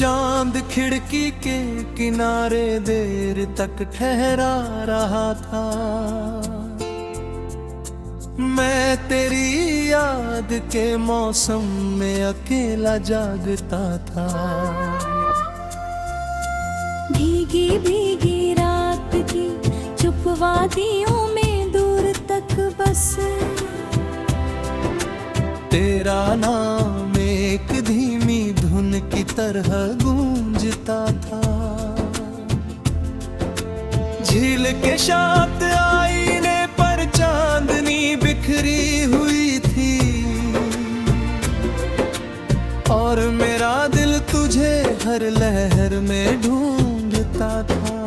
चांद खिड़की के किनारे देर तक ठहरा रहा था। मैं तेरी याद के मौसम में अकेला जागता था। भीगी भीगी रात की चुप वादियों में दूर तक बस तेरा नाम एक धीमी धुन की तरह गूंजता था। झील के शांत आईने पर चांदनी बिखरी हुई थी और मेरा दिल तुझे हर लहर में ढूंढता था।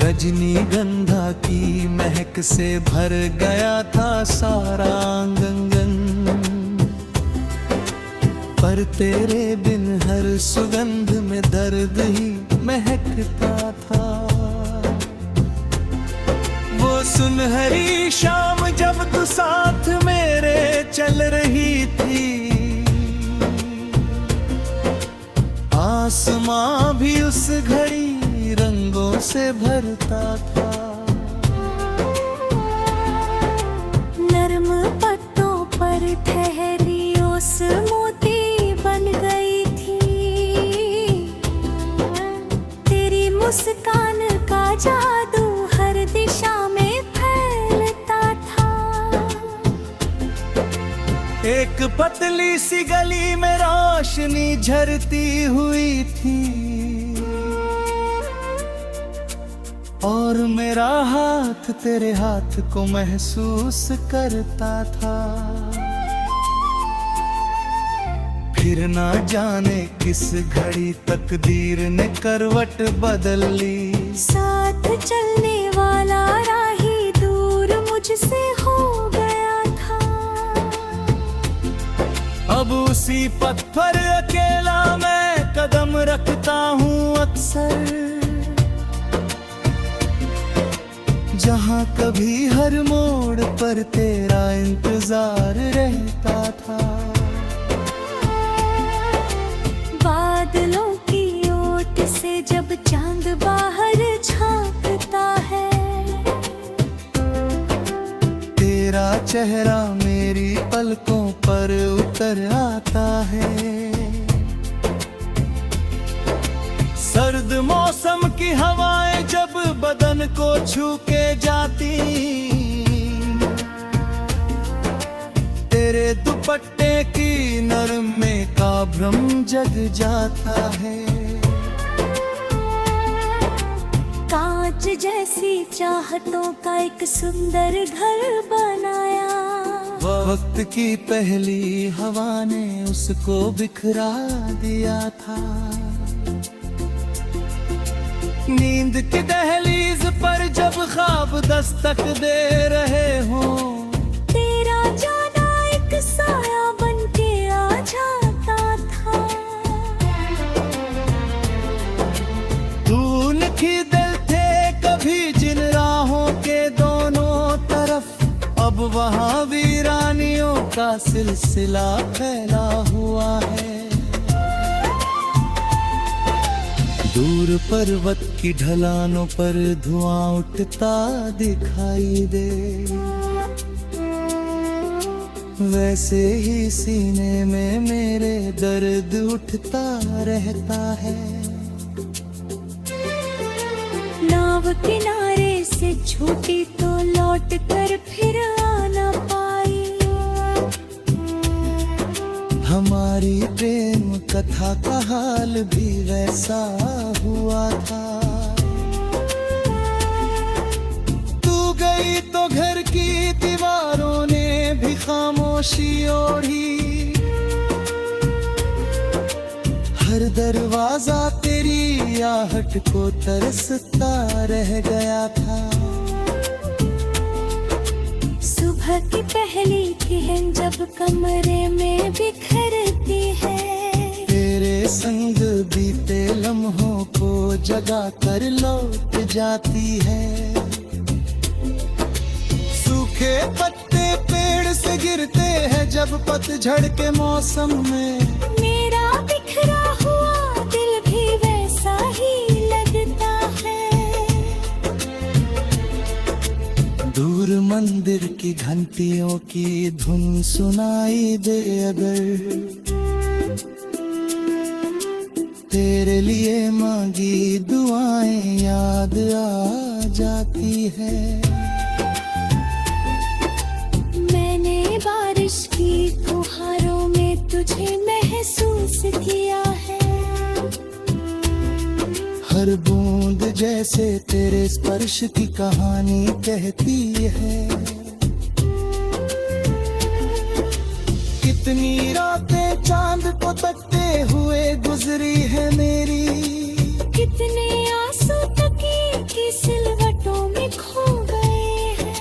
रजनीगंधा की महक से भर गया था सारा आंगन, पर तेरे बिन हर सुगंध में दर्द ही महकता था। वो सुनहरी शाम जब तू साथ मेरे चल रही थी, आसमां भी उस घड़ी रंगों से भरता था। नर्म पत्तों पर ठहरी ओस मोती बन गई थी। तेरी मुस्कान का जादू हर दिशा में फैलता था। एक पतली सी गली में रोशनी झरती हुई थी और मेरा हाथ तेरे हाथ को महसूस करता था। फिर ना जाने किस घड़ी तकदीर ने करवट बदल ली। साथ चलने वाला राही दूर मुझसे हो गया था। अब उसी पथ पर अकेला मैं कदम रखता हूँ अक्सर, जहाँ कभी हर मोड़ पर तेरा इंतजार रहता था। बादलों की ओट से जब चांद बाहर झांकता है, तेरा चेहरा मेरी पलकों पर उतर आता है। सर्द मौसम की हवाएं जब बदन को छू के जाती, तेरे दुपट्टे की नरमे का भ्रम जग जाता है। कांच जैसी चाहतों का एक सुंदर घर बनाया। वक्त की पहली हवा ने उसको बिखरा दिया था। नींद की दहलीज पर जब ख्वाब दस्तक दे रहे हो, तेरा जाना एक साया बन के आ जाता था। धूल की दिल थे कभी जिन राहों के दोनों तरफ, अब वहाँ वीरानियों का सिलसिला फैला हुआ है। दूर पर्वत की ढलानों पर धुआं उठता दिखाई दे, वैसे ही सीने में मेरे दर्द उठता रहता है। नाव किनारे से छूटी तो लौट कर फिर आना पाई। हमारी प्रेम कथा का हाल भी वैसा हुआ था। तू गई तो घर की दीवारों ने भी खामोशी ओढ़ी, हर दरवाजा तेरी आहट को तरसता रह गया था। सुबह की पहली किरण जब कमरे में बिखरती है, तेरे संग बीते लम्हों को जगा कर लौट जाती है। सूखे पत्ते पत्ते पेड़ से गिरते हैं जब पतझड़ के मौसम में। मेरा बिखरा हुआ दिल भी वैसा ही लगता है। दूर मंदिर की घंटियों की धुन सुनाई दे अगर, तेरे लिए मांगी दुआएं याद आ जाती है। मैंने बारिश की फुहारों में तुझे महसूस किया है। हर बूंद जैसे तेरे स्पर्श की कहानी कहती है। कितनी रातें चांद को तकते हुए गुजरी है मेरी। कितने आंसू तकिए की सिलवटों में खो गए हैं।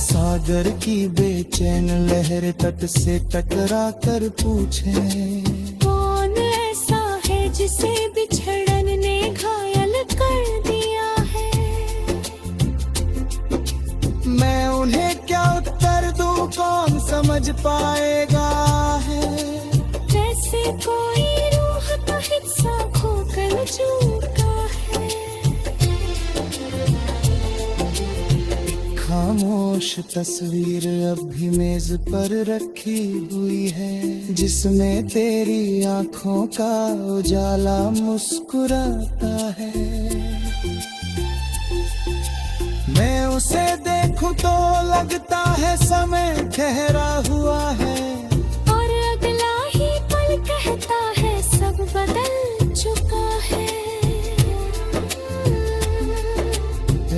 सागर की बेचैन लहर तट से टकरा कर पूछे, कौन ऐसा है जिसे बिछड़न ने घायल कर दिया है। मैं उन्हें क्या उत्तर दूं, कौन समझ पाएगा है। जैसे कोई रूह का हिस्सा खोकर चूका है। खामोश तस्वीर अब भी मेज पर रखी हुई है, जिसमें तेरी आंखों का उजाला मुस्कुराता है। मैं उसे देखूं तो लगता है समय ठहरा हुआ है, और अगला ही पल कहता है सब बदल चुका है।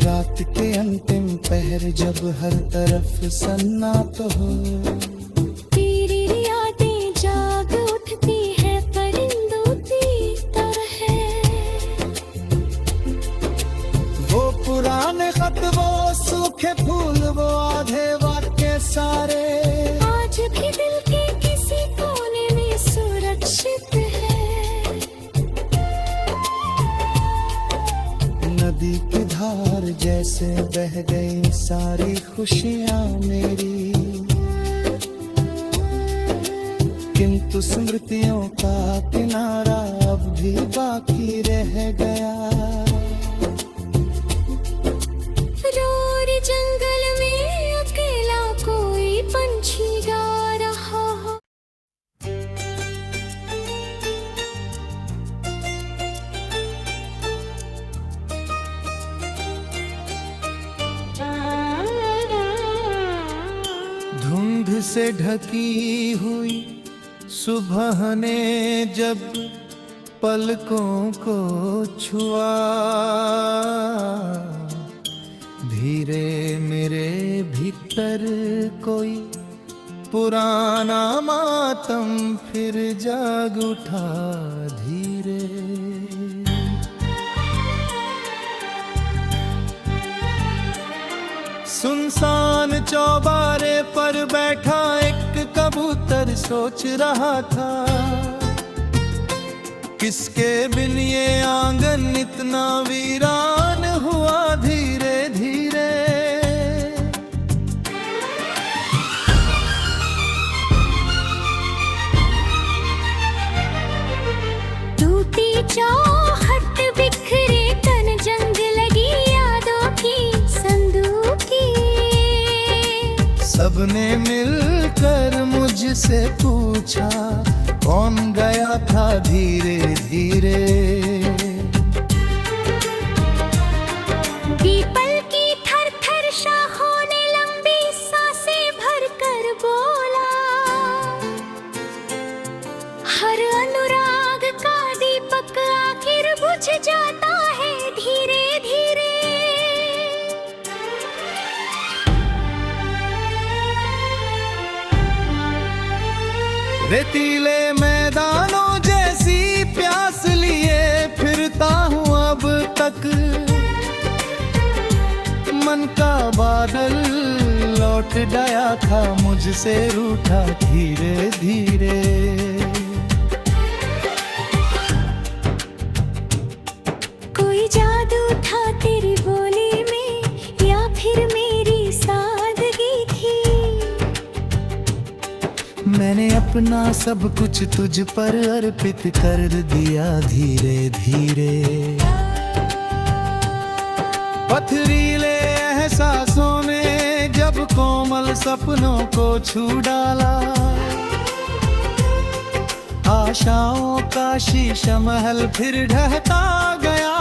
रात के अंतिम पहर जब हर तरफ सन्नाट हो, तेरी यादें जाग उठती है परिंदों की तरह। वो पुराने खत, वो सूखे फूल, वो आधे वाक्य सारे आज भी दिल के किसी कोने में सुरक्षित है। नदी की धार जैसे बह गई सारी खुशियां मेरी, किंतु स्मृतियों का किनारा अब भी बाकी रह गया। रोर जंगल में अकेला कोई पंछी गा रहा हो। धुंध से ढकी हुई सुबह ने जब पलकों को छुआ, धीरे मेरे भीतर कोई पुराना मातम फिर जाग उठा धीरे। सुनसान चौबारे पर बैठा एक कबूतर सोच रहा था, किसके बिन ये आंगन इतना वीरान हुआ धीरे धीरे। टूटी चौखट बिखरे तन, जंग लगी यादों की संदूकी। सबने मिलकर मुझसे पूछा कौन गया था धीरे धीरे। पीपल की थर थर शाखों ने लंबी सांसें भर कर बोला, हर अनुराग का दीपक आखिर बुझ जाता है धीरे धीरे। रेतीले मैदानों जैसी प्यास लिए फिरता हूँ अब तक, मन का बादल लौट गया था मुझसे रूठा धीरे धीरे। कोई जादू था तेरी बोली में, या फिर मैंने अपना सब कुछ तुझ पर अर्पित कर दिया धीरे धीरे। पथरीले एहसासों ने जब कोमल सपनों को छू डाला, आशाओं का शीशा महल फिर ढहता गया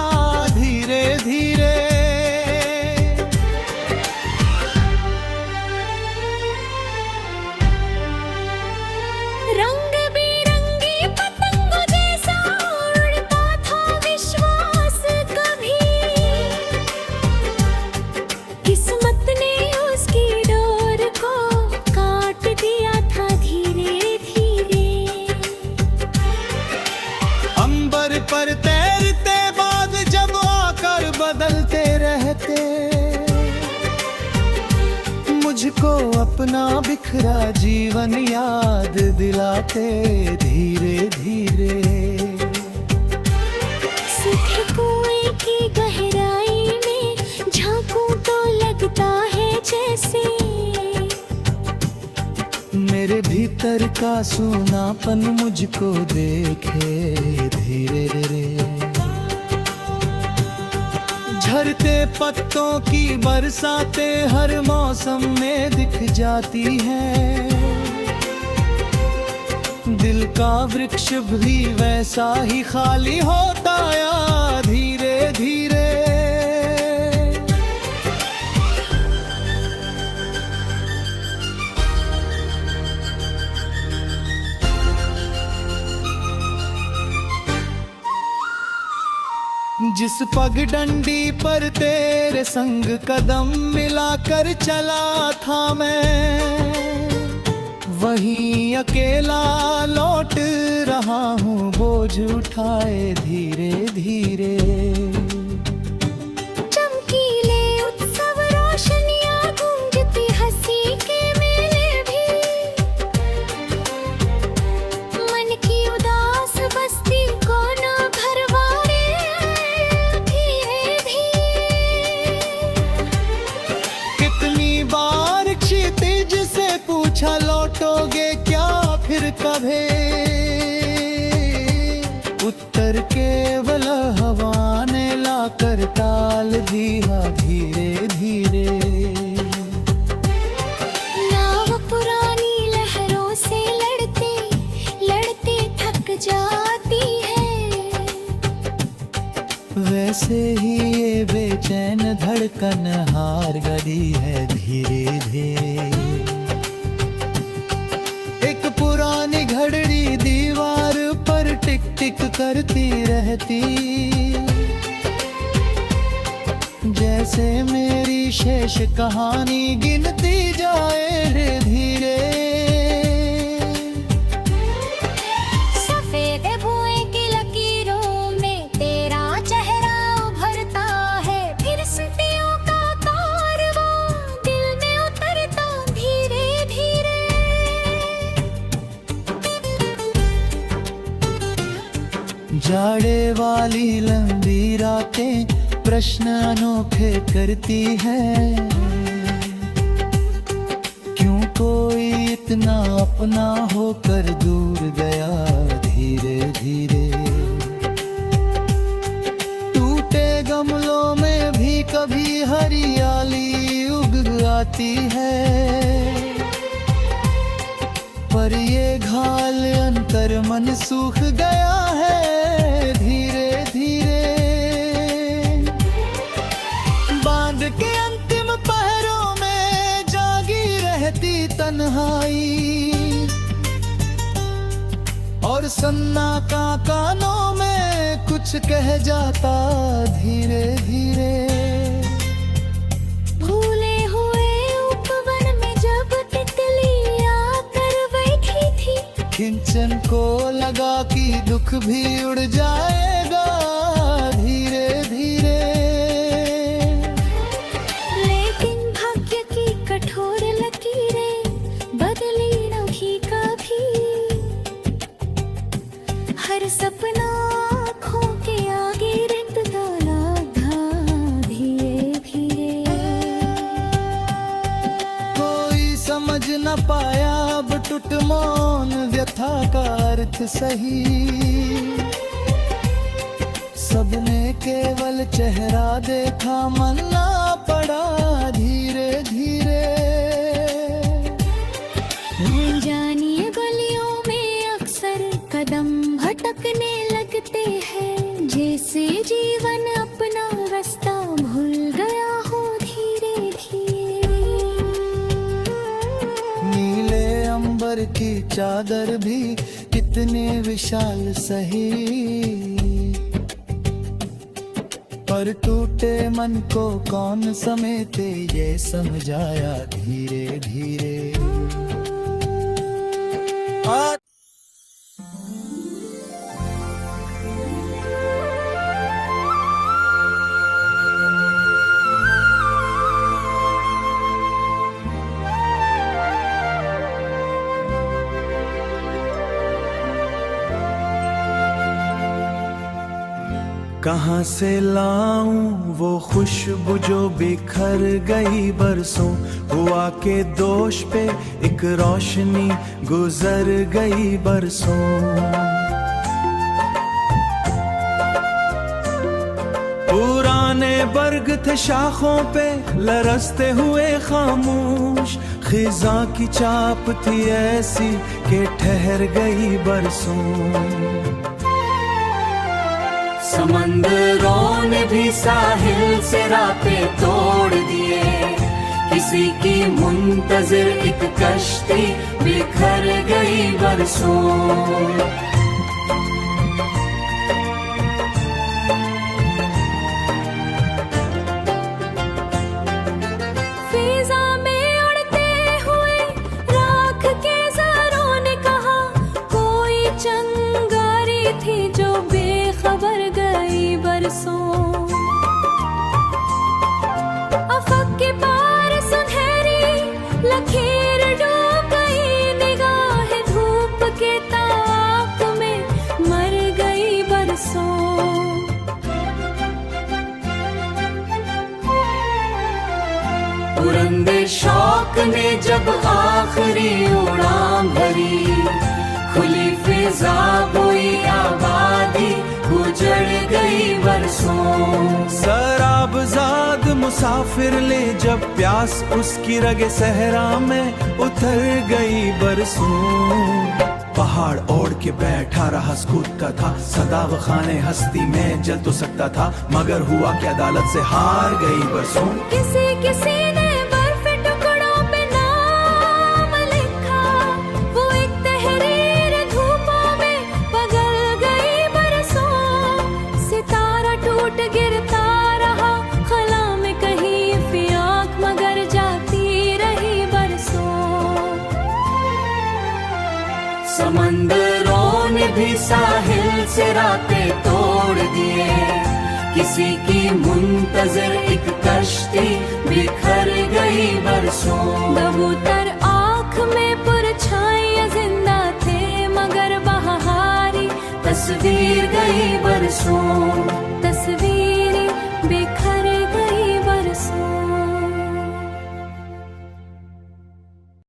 धीरे धीरे। रंग बिरंगी पतंगों जैसा उड़ता था विश्वास कभी, किस्मत ने उसकी डोर को काट दिया था धीरे धीरे। अंबर पर तैरते बाद जब आकर बदलते रहते, मुझको अपना बिखरा जीवन याद दिलाते धीरे धीरे। सूखे कुएं की गहराई में झांकूं तो लगता है जैसे मेरे भीतर का सूनापन मुझको देखे धीरे धीरे। झरते पत्तों की बरसातें हर मौसम में दिख जाती हैं, दिल का वृक्ष भी वैसा ही खाली होता या धीरे धीरे। जिस पगडंडी पर तेरे संग कदम मिलाकर चला था मैं, वहीं अकेला लौट रहा हूँ बोझ उठाए धीरे धीरे। चमकीले उत्सव रोशनियां गूंजती हंसी के मेले भी, मन की उदास बस्ती को न भरवाए धीरे धीरे। कितनी बार क्षितिज से पूछा लौटोगे क्या फिर कभी, उत्तर केवल हवा ने लाकर ताल दिया धीरे धीरे। नाव पुरानी लहरों से लड़ते लड़ते थक जाती है, वैसे ही ये बेचैन धड़कन हार गई है धीरे धीरे। एक पुरानी घड़ी दीवार पर टिक टिक करती रहती, जैसे मेरी शेष कहानी गिनती जाए धीरे। सफेद भुएं की लकीरों में तेरा चेहरा उभरता है, फिर स्मृतियों का कारवां दिल में उतरता धीरे धीरे। जाड़े वाली लंबी रातें प्रश्न अनोखे करती है, क्यों कोई इतना अपना होकर दूर गया धीरे धीरे। टूटे गमलों में भी कभी हरियाली उग आती है, पर ये घाल अंतर मन सूख गया है धीरे धीरे। बांध के अंतिम पहरों में जागी रहती तन्हाई, और सन्नाटा कानों में कुछ कह जाता धीरे धीरे। भूले हुए उपवन में जब तितली आकर बैठी थी, खिंचन को लगा कि दुख भी उड़ जाएगा धीरे धीरे। लेकिन भाग्य की कठोर लकीरें बदली नहीं कभी, हर सपना आँखों के आगे रिंगता लगा धीरे धीरे। कोई समझ न पाया अब टूट झूठ मौन व्यथा का अर्थ सही, सबने केवल चेहरा देखा, मन्ना पड़ा धीरे धीरे। जानिए गलियों में अक्सर कदम भटकने लगते हैं, जैसे जीवन अपना रास्ता भूल गया हो धीरे धीरे। नीले अंबर की चादर भी कितने विशाल सही, पर टूटे मन को कौन समेटे ये समझाया धीरे धीरे। कहाँ से लाऊं वो खुशबू जो बिखर गई बरसों, हुआ के दोष पे एक रोशनी गुजर गई बरसों। पुराने बर्ग थे शाखों पे लरसते हुए खामोश, खिजा की चाप थी ऐसी कि ठहर गई बरसों। समंदरों ने भी साहिल से रातें तोड़ दिए, किसी की मुंतजिर एक कश्ती बिखर गई बरसों। अफक के पार सुनहरी लकीर डूब गई, निगाह धूप के ताक में मर गई बरसों। पुरंदे शौक ने जब आखिरी उड़ान भरी, खुली फिजा बोई आबादी उजड़ गई बरसों। शराबजाद मुसाफिर ले जब प्यास उसकी रगे सहरा में उतर गई बरसों। पहाड़ ओढ़ के बैठा रहा कूदता था, सदा वो खाने हस्ती में जल तो सकता था, मगर हुआ कि अदालत से हार गई बरसों। किसी किसी ने बर्फ टुकड़ों पे नाम लिखा, वो एक तहरीर धूपों में पगल गई बरसों। सितारा टूट गिरता रहा खला में कहीं फियाक, मगर जाती रही बरसों। समंदरों ने भी साहिल से रातें तोड़ दिए, किसी की मुंतजिर एक कश्ती बिखर गई बरसों। कबूतर आँख में परछाइयाँ जिंदा थे, मगर बहारी तस्वीर गई बरसों।